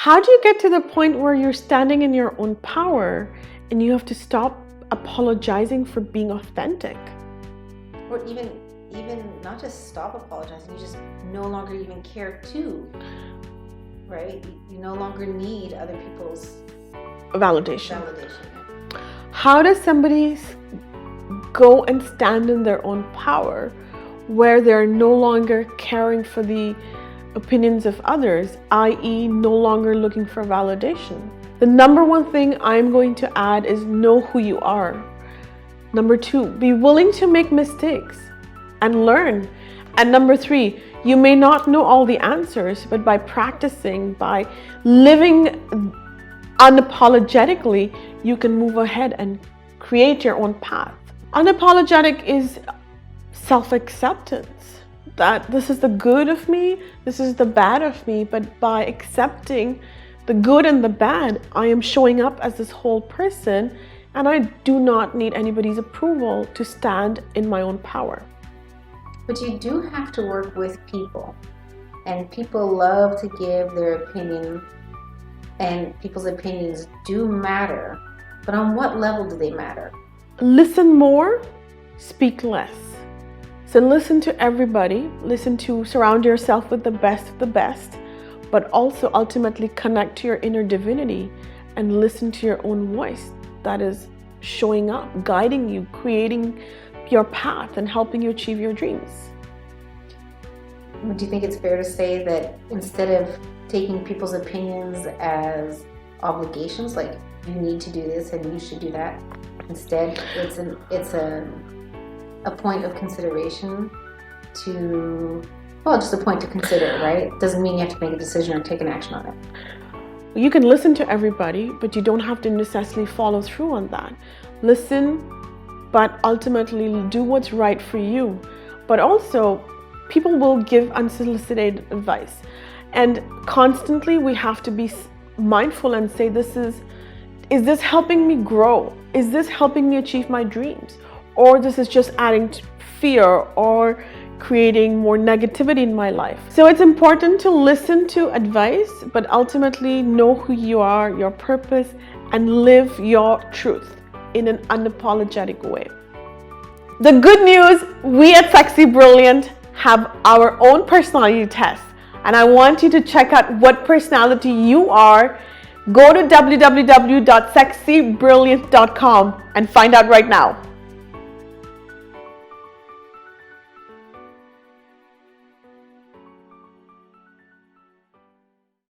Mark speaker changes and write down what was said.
Speaker 1: How do you get to the point where you're standing in your own power and you have to stop apologizing for being authentic?
Speaker 2: Or even not just stop apologizing, you just no longer even care to, right? You no longer need other people's
Speaker 1: Validation.
Speaker 2: validation.
Speaker 1: How does somebody go and stand in their own power where they're no longer caring for the opinions of others, i.e. no longer looking for validation? The number one thing I'm going to add is know who you are. Number 2, be willing to make mistakes and learn. And number 3, you may not know all the answers, but by practicing, by living unapologetically, you can move ahead and create your own path. Unapologetic is self-acceptance. That this is the good of me, this is the bad of me, but by accepting the good and the bad, I am showing up as this whole person, and I do not need anybody's approval to stand in my own power.
Speaker 2: But you do have to work with people, and people love to give their opinion, and people's opinions do matter, but on what level do they matter?
Speaker 1: Listen more, speak less. So listen to everybody, surround yourself with the best of the best, but also ultimately connect to your inner divinity and listen to your own voice that is showing up, guiding you, creating your path and helping you achieve your dreams.
Speaker 2: Do you think it's fair to say that instead of taking people's opinions as obligations, like you need to do this and you should do that, instead it's a point of consideration just a point to consider, right? Doesn't mean you have to make a decision or take an action on it.
Speaker 1: You can listen to everybody, but you don't have to necessarily follow through on that. Listen, but ultimately do what's right for you. But also, people will give unsolicited advice. And constantly we have to be mindful and say, is this helping me grow? Is this helping me achieve my dreams? Or this is just adding fear or creating more negativity in my life. So it's important to listen to advice, but ultimately know who you are, your purpose, and live your truth in an unapologetic way. The good news, we at Sexy Brilliant have our own personality test, and I want you to check out what personality you are. Go to www.sexybrilliant.com and find out right now.